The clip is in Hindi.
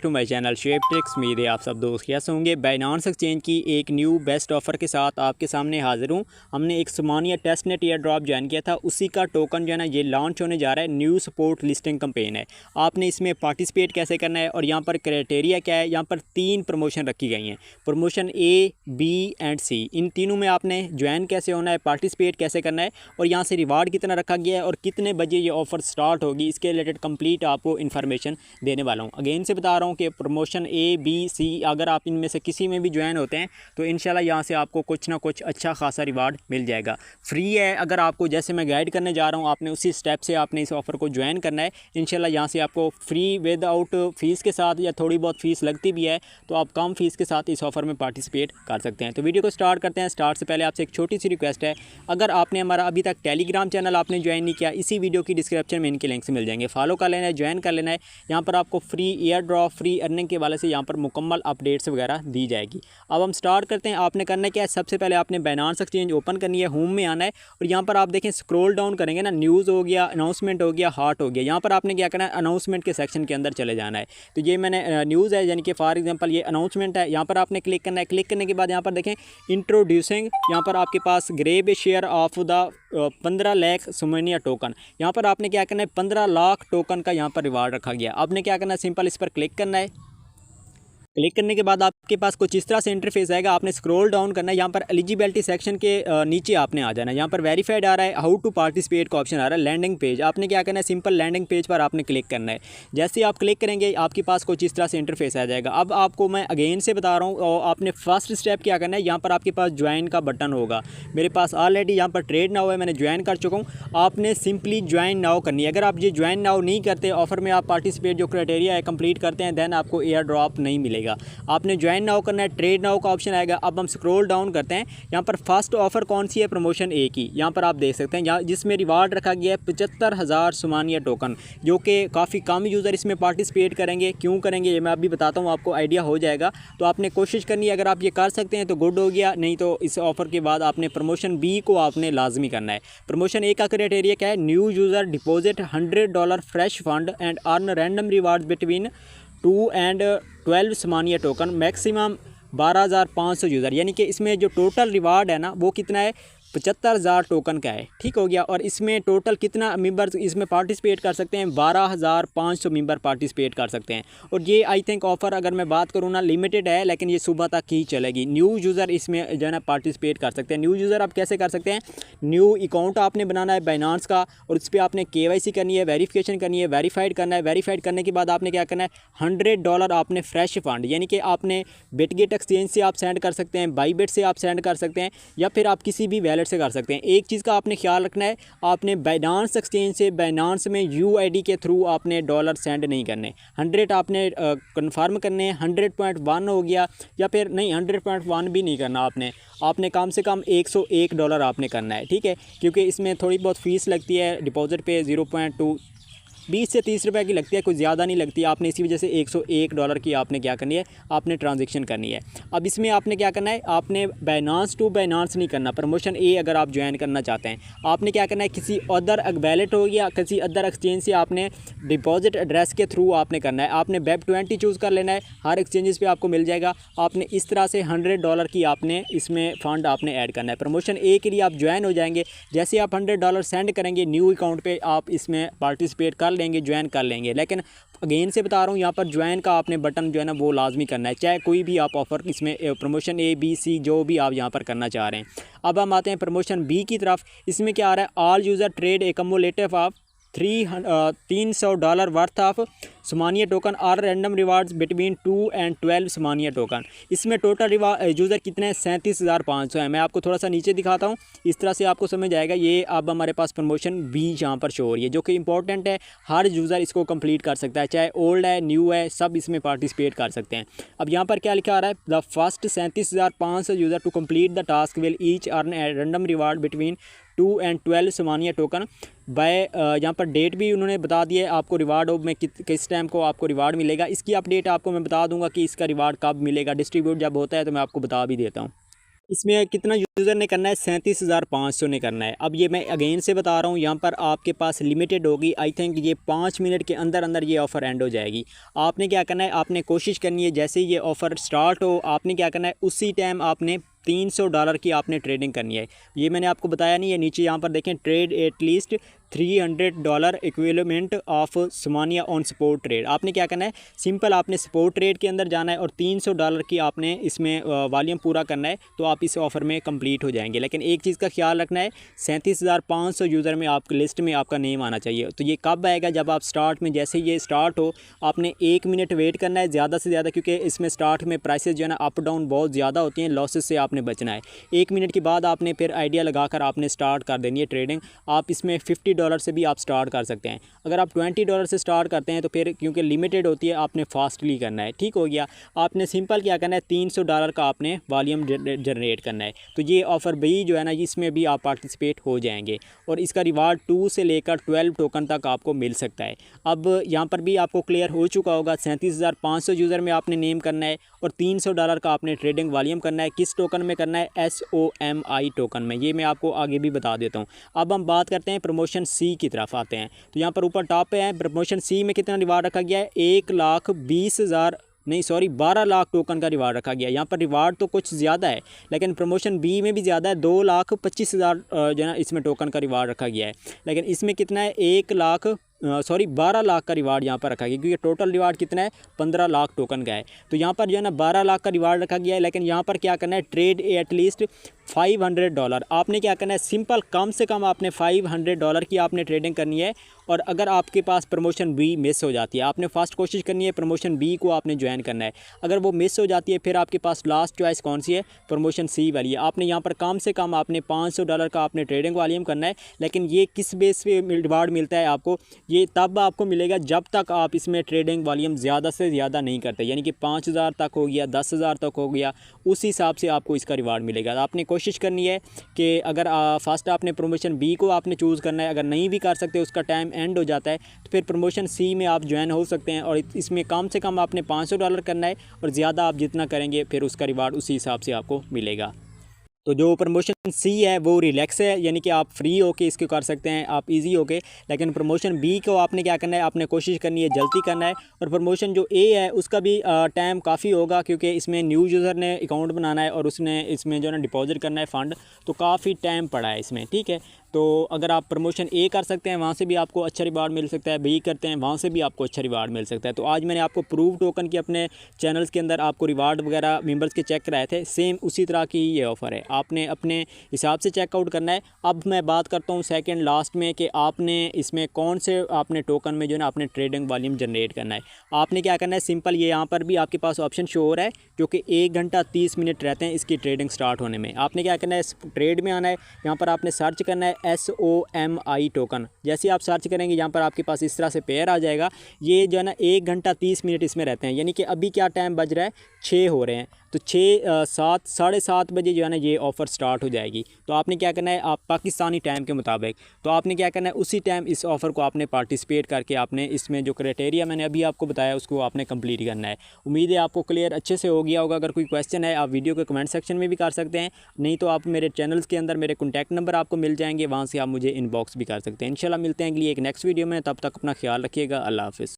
To my channel shape tricks. उम्मीद है आप सब दोस्त कैसे होंगे। बाइनांस एक्सचेंज की एक न्यू बेस्ट ऑफ़र के साथ आपके सामने हाजिर हूँ। हमने एक Somnia test net airdrop join किया था, उसी का टोकन जो है ना ये लॉन्च होने जा रहा है। न्यू सपोर्ट लिस्टिंग कैंपेन है। आपने इसमें पार्टिसिपेट कैसे करना है और यहाँ पर क्राइटेरिया क्या है। यहाँ पर 3 प्रमोशन रखी गई हैं, प्रमोशन ए, बी एंड सी। इन तीनों में आपने ज्वाइन कैसे होना है, पार्टिसिपेट कैसे करना है और यहाँ से रिवार्ड कितना रखा गया है और कितने बजे ये ऑफ़र स्टार्ट होगी, इसके रिलेटेड कंप्लीट आपको इन्फॉर्मेशन देने वाला हूँ। अगेन से बता रहा हूँ कि प्रमोशन ए, बी, सी अगर आप इनमें से किसी में भी ज्वाइन होते हैं तो इंशाल्लाह यहाँ से आपको कुछ ना कुछ अच्छा खासा रिवार्ड मिल जाएगा। फ्री है। अगर आपको जैसे मैं गाइड करने जा रहा हूँ आपने उसी स्टेप से आपने इस ऑफ़र को ज्वाइन करना है। इंशाल्लाह यहाँ से आपको फ्री विदाउट फ़ीस के साथ, या थोड़ी बहुत फ़ीस लगती भी है तो आप कम फ़ीस के साथ इस ऑफ़र में पार्टिसिपेट कर सकते हैं। तो वीडियो को स्टार्ट करते हैं। स्टार्ट से पहले आपसे एक छोटी सी रिक्वेस्ट है, अगर आपने हमारा अभी तक टेलीग्राम चैनल आपने ज्वाइन नहीं किया, इसी वीडियो की डिस्क्रिप्शन में इनके लिंक्स मिल जाएंगे, फॉलो कर लेना है, ज्वाइन कर लेना है। यहाँ पर आपको free air drop, free earning के वाले से यहाँ पर मुकम्मल अपडेट्स वगैरह दी जाएगी। अब हम स्टार्ट करते हैं। आपने करना क्या है, सबसे पहले आपने बाइनांस एक्सचेंज ओपन करनी है, होम में आना है और यहाँ पर आप देखें स्क्रॉल डाउन करेंगे ना, न्यूज़ हो गया, अनाउंसमेंट हो गया, हार्ट हो गया। यहाँ पर आपने क्या करना है, अनाउंसमेंट के सेक्शन के अंदर चले जाना है। तो ये मैंने न्यूज़ है, यानी कि फॉर एग्जाम्पल ये अनाउंसमेंट है, यहाँ पर आपने क्लिक करना है। क्लिक करने के बाद यहाँ पर देखें इंट्रोड्यूसिंग, यहाँ पर आपके पास grab share of the 15 lakh Somnia token. यहाँ पर आपने क्या करना है, 15 लाख टोकन का यहाँ पर रिवार्ड रखा गया। आपने क्या करना है, सिंपल इस पर क्लिक करना है। क्लिक करने के बाद आपके पास कुछ इस तरह से इंटरफेस आएगा। आपने स्क्रॉल डाउन करना है, यहाँ पर एलिजिबिलिटी सेक्शन के नीचे आपने आ जाना है। यहाँ पर वेरीफाइड आ रहा है, हाउ टू पार्टिसिपेट का ऑप्शन आ रहा है, लैंडिंग पेज। आपने क्या करना है, सिंपल लैंडिंग पेज पर आपने क्लिक करना है। जैसे ही आप क्लिक करेंगे आपके पास कुछ इस तरह से इंटरफेस आ जाएगा। अब आपको मैं अगेन से बता रहा हूँ, और आपने फर्स्ट स्टेप क्या करना है, यहाँ पर आपके पास ज्वाइन का बटन होगा। मेरे पास ऑलरेडी यहाँ पर ट्रेड नाउ है, मैंने ज्वाइन कर चुका हूँ। आपने सिंपली ज्वाइन नाउ करनी है। अगर आप ये ज्वाइन नाउ नहीं करते, ऑफर में आप पार्टिसिपेट जो क्राइटेरिया है कंप्लीट करते हैं, देन आपको एयर ड्रॉप नहीं मिलेगा। आपने ज्वाइन नाउ करना है, ट्रेड नाउ का ऑप्शन आएगा। अब हम स्क्रॉल डाउन करते हैं, यहाँ पर फर्स्ट ऑफर कौन सी है, प्रमोशन ए की। यहाँ पर आप देख सकते हैं, यहाँ जिसमें रिवार्ड रखा गया है 75,000 सुमानिया टोकन, जो कि काफ़ी कम यूज़र इसमें पार्टिसिपेट करेंगे। क्यों करेंगे ये मैं अभी बताता हूँ, आपको आइडिया हो जाएगा। तो आपने कोशिश करनी है, अगर आप ये कर सकते हैं तो गुड हो गया, नहीं तो इस ऑफर के बाद आपने प्रमोशन बी को आपने लाजमी करना है। प्रमोशन ए का क्राइटेरिया क्या है, new user deposit $100 fresh fund and earn random reward between 2 and 12 Somnia token, maximum 12,500 user. यानी कि इसमें जो टोटल रिवार्ड है ना वो कितना है, 75,000 टोकन का है। ठीक हो गया। और इसमें टोटल कितना मेंबर्स इसमें पार्टिसिपेट कर सकते हैं, 12,500 मेंबर पार्टिसिपेट कर सकते हैं। और ये आई थिंक ऑफ़र अगर मैं बात करूँ ना लिमिटेड है, लेकिन ये सुबह तक ही चलेगी। न्यू यूज़र इसमें जो है ना पार्टिसिपेट कर सकते हैं। न्यू यूज़र आप कैसे कर सकते हैं, न्यू अकाउंट आपने बनाना है बाइनांस का और उस पर आपने KYC करनी है, वेरीफिकेशन करनी है, वेरीफाइड करना है। वेरीफाइड करने के बाद आपने क्या करना है, $100 आपने फ्रेश फंड, यानी कि आपने बिटगेट एक्सचेंज से आप सेंड कर सकते हैं, बाईबिट से आप सेंड कर सकते हैं, या फिर आप किसी भी वैलेट से कर सकते हैं। एक चीज़ का आपने ख्याल रखना है, आपने बाइनांस एक्सचेंज से बाइनांस में UID के थ्रू आपने डॉलर सेंड नहीं करने। 100 आपने कंफर्म करने हैं, 100.1 हो गया, या फिर नहीं 100.1 भी नहीं करना आपने कम से कम $101 आपने करना है। ठीक है, क्योंकि इसमें थोड़ी बहुत फ़ीस लगती है डिपॉजिट पे, 0.2 20 से 30 रुपए की लगती है, कुछ ज़्यादा नहीं लगती। आपने इसी वजह से $101 की आपने क्या करनी है, आपने ट्रांजैक्शन करनी है। अब इसमें आपने क्या करना है, आपने बाइनांस टू बाइनांस नहीं करना। प्रमोशन ए अगर आप ज्वाइन करना चाहते हैं, आपने क्या करना है, किसी अदर वैलेट हो गया, किसी अदर एक्सचेंज से आपने डिपॉजिट एड्रेस के थ्रू आपने करना है। आपने Web20 चूज़ कर लेना है, हर एक्सचेंजेस पे आपको मिल जाएगा। आपने इस तरह से $100 की आपने इसमें फ़ंड आपने ऐड करना है। प्रमोशन ए के लिए आप ज्वाइन हो जाएंगे। जैसे आप $100 सेंड करेंगे न्यू अकाउंट पे, आप इसमें पार्टिसिपेट कर लेंगे, ज्वाइन कर लेंगे। लेकिन अगेन से बता रहा हूँ, यहाँ पर ज्वाइन का आपने बटन जो है ना वो लाजमी करना है, चाहे कोई भी आप ऑफ़र इसमें प्रमोशन ए, बी, सी जो भी आप यहाँ पर करना चाह रहे हैं। अब हम आते हैं प्रमोशन बी की तरफ। इसमें क्या आ रहा है, all user trade accumulative of $300 worth of Somnia token और random rewards between 2 and 12 Somnia token. इसमें टोटल यूज़र कितने हैं, 37,500 है। मैं आपको थोड़ा सा नीचे दिखाता हूँ, इस तरह से आपको समझ आएगा। ये अब हमारे पास प्रमोशन बी यहाँ पर शो हो रही है, जो कि इंपॉर्टेंट है। हर यूज़र इसको कंप्लीट कर सकता है, चाहे ओल्ड है, न्यू है, सब इसमें पार्टिसिपेट कर सकते हैं। अब यहाँ पर क्या लिखा आ रहा है, the first 37,500 user to complete the task will each earn a random reward between 2 and 12 Somnia token by. यहाँ पर डेट भी उन्होंने बता दिया है आपको, रिवार्ड में किस टाइम को आपको रिवार्ड मिलेगा। इसकी अपडेट आपको मैं बता दूंगा कि इसका रिवार्ड कब मिलेगा, डिस्ट्रीब्यूट जब होता है तो मैं आपको बता भी देता हूँ। इसमें कितना यूज़र ने करना है, 37,500 ने करना है। अब ये मैं अगेन से बता रहा हूँ, यहाँ पर आपके पास लिमिटेड होगी। आई थिंक ये 5 मिनट के अंदर अंदर ये ऑफ़र एंड हो जाएगी। आपने क्या करना है, आपने कोशिश करनी है जैसे ही ये ऑफ़र स्टार्ट हो, आपने क्या करना है उसी टाइम आपने $300 की आपने ट्रेडिंग करनी है। ये मैंने आपको बताया नहीं है, नीचे यहाँ पर देखें, trade at least $300 equivalent of Somnia on spot trade. आपने क्या करना है, सिंपल आपने स्पॉट ट्रेड के अंदर जाना है और $300 की आपने इसमें वॉल्यूम पूरा करना है, तो आप इस ऑफ़र में कंप्लीट हो जाएंगे। लेकिन एक चीज़ का ख्याल रखना है, 37,500 यूज़र में आपकी लिस्ट में आपका नेम आना चाहिए। तो ये कब आएगा, जब आप स्टार्ट में, जैसे ये स्टार्ट हो, आपने 1 मिनट वेट करना है ज़्यादा से ज़्यादा, क्योंकि इसमें स्टार्ट में प्राइसेस जो है ना अप डाउन बहुत ज़्यादा होती हैं, लॉसेस से आपने बचना है। 1 मिनट के बाद आपने फिर आइडिया लगाकर आपने स्टार्ट कर देनी है ट्रेडिंग। आप इसमें $50 से भी आप स्टार्ट कर सकते हैं। अगर आप $20 से स्टार्ट करते हैं तो फिर क्योंकि लिमिटेड होती है, आपने फास्टली करना है। ठीक हो गया, आपने सिंपल क्या करना है, $300 का आपने वॉल्यूम जनरेट करना है। तो ये ऑफ़र भी जो है ना, इसमें भी आप पार्टिसिपेट हो जाएंगे और इसका रिवार्ड 2 से लेकर 12 टोकन तक आपको मिल सकता है। अब यहाँ पर भी आपको क्लियर हो चुका होगा, 37,500 यूज़र में आपने नेम करना है और $300 का आपने ट्रेडिंग वॉल्यूम करना है। किस टोकन में करना है, SOMI टोकन में। ये मैं आपको आगे भी बता देता हूँ। अब हम बात करते हैं प्रमोशन सी की तरफ आते हैं। तो यहाँ पर ऊपर टॉप पे है, प्रमोशन सी में कितना रिवार्ड रखा गया है, 1,20,000 नहीं सॉरी 12 लाख टोकन का रिवार्ड रखा गया है। यहाँ पर रिवार्ड तो कुछ ज़्यादा है, लेकिन प्रमोशन बी में भी ज़्यादा है, 2,25,000 जो है ना इसमें टोकन का रिवार्ड रखा गया है। लेकिन इसमें कितना है, 12 लाख का रिवार्ड यहाँ पर रखा गया, क्योंकि टोटल रिवार्ड कितना है, 15 लाख टोकन का है। तो यहाँ पर जो है ना 12 लाख का रिवार्ड रखा गया है। लेकिन यहाँ पर क्या करना है, ट्रेड एटलीस्ट $500। आपने क्या करना है, सिंपल कम से कम आपने $500 की आपने ट्रेडिंग करनी है। और अगर आपके पास प्रमोशन बी मिस हो जाती है, आपने फर्स्ट कोशिश करनी है प्रमोशन बी को आपने ज्वाइन करना है। अगर वो मिस हो जाती है, फिर आपके पास लास्ट चॉइस कौन सी है, प्रमोशन सी वाली है। आपने यहाँ पर कम से कम आपने $500 का आपने ट्रेडिंग वॉल्यूम करना है। लेकिन ये किस बेस पे रिवार्ड मिलता है आपको, ये तब आपको मिलेगा जब तक आप इसमें ट्रेडिंग वॉल्यूम ज़्यादा से ज़्यादा नहीं करते, यानी कि 5,000 तक हो गया, 10,000 तक हो गया, उस हिसाब से आपको इसका रिवार्ड मिलेगा। आपने कोशिश करनी है कि अगर फर्स्ट आपने प्रमोशन बी को आपने चूज़ करना है, अगर नहीं भी कर सकते, उसका टाइम एंड हो जाता है, तो फिर प्रमोशन सी में आप ज्वाइन हो सकते हैं। और इसमें कम से कम आपने $500 करना है और ज़्यादा आप जितना करेंगे फिर उसका रिवार्ड उसी हिसाब से आपको मिलेगा। तो जो प्रमोशन सी है वो रिलैक्स है, यानी कि आप फ्री होके इसको कर सकते हैं, आप इजी होके। लेकिन प्रमोशन बी को आपने क्या करना है, आपने कोशिश करनी है जल्दी करना है। और प्रमोशन जो ए है उसका भी टाइम काफ़ी होगा, क्योंकि इसमें न्यू यूज़र ने अकाउंट बनाना है और उसने इसमें जो है ना डिपॉजिट करना है फ़ंड, तो काफ़ी टाइम पड़ा है इसमें। ठीक है, तो अगर आप प्रमोशन ए कर सकते हैं, वहाँ से भी आपको अच्छा रिवार्ड मिल सकता है, बी करते हैं वहाँ से भी आपको अच्छा रिवार्ड मिल सकता है। तो आज मैंने आपको प्रूव टोकन की अपने चैनल्स के अंदर आपको रिवार्ड वगैरह मेंबर्स के चेक कराए थे, सेम उसी तरह की ये ऑफ़र है, आपने अपने हिसाब से चेकआउट करना है। अब मैं बात करता हूँ सेकंड लास्ट में कि आपने इसमें कौन से आपने टोकन में जो है ना अपने ट्रेडिंग वॉल्यूम जनरेट करना है। आपने क्या करना है, सिंपल ये यहाँ पर भी आपके पास ऑप्शन शो हो रहा है, जो कि 1 घंटा 30 मिनट रहते हैं इसकी ट्रेडिंग स्टार्ट होने में। आपने क्या करना है, ट्रेड में आना है, यहाँ पर आपने सर्च करना है SOMI टोकन। जैसे आप सर्च करेंगे यहाँ पर आपके पास इस तरह से पेयर आ जाएगा। ये जो है ना 1 घंटा 30 मिनट इसमें रहते हैं, यानी कि अभी क्या टाइम बज रहा है, 6 हो रहे हैं। तो 7 बजे जो है ना ये ऑफ़र स्टार्ट हो जाएगी। तो आपने क्या करना है, आप पाकिस्तानी टाइम के मुताबिक, तो आपने क्या करना है उसी टाइम इस ऑफ़र को आपने पार्टिसिपेट करके आपने इसमें जो क्राइटेरिया मैंने अभी आपको बताया उसको आपने कंप्लीट करना है। उम्मीद है आपको क्लियर अच्छे से हो गया होगा। अगर कोई क्वेश्चन है आप वीडियो के कमेंट सेक्शन में भी कर सकते हैं, नहीं तो आप मेरे चैनल्स के अंदर मेरे कॉन्टैक्ट नंबर आपको मिल जाएंगे, वहाँ से आप मुझे इनबॉक्स भी कर सकते हैं। इंशाल्लाह मिलते हैं अगली एक नेक्स्ट वीडियो में, तब तक अपना ख्याल रखिएगा। अल्लाह हाफ़िज़।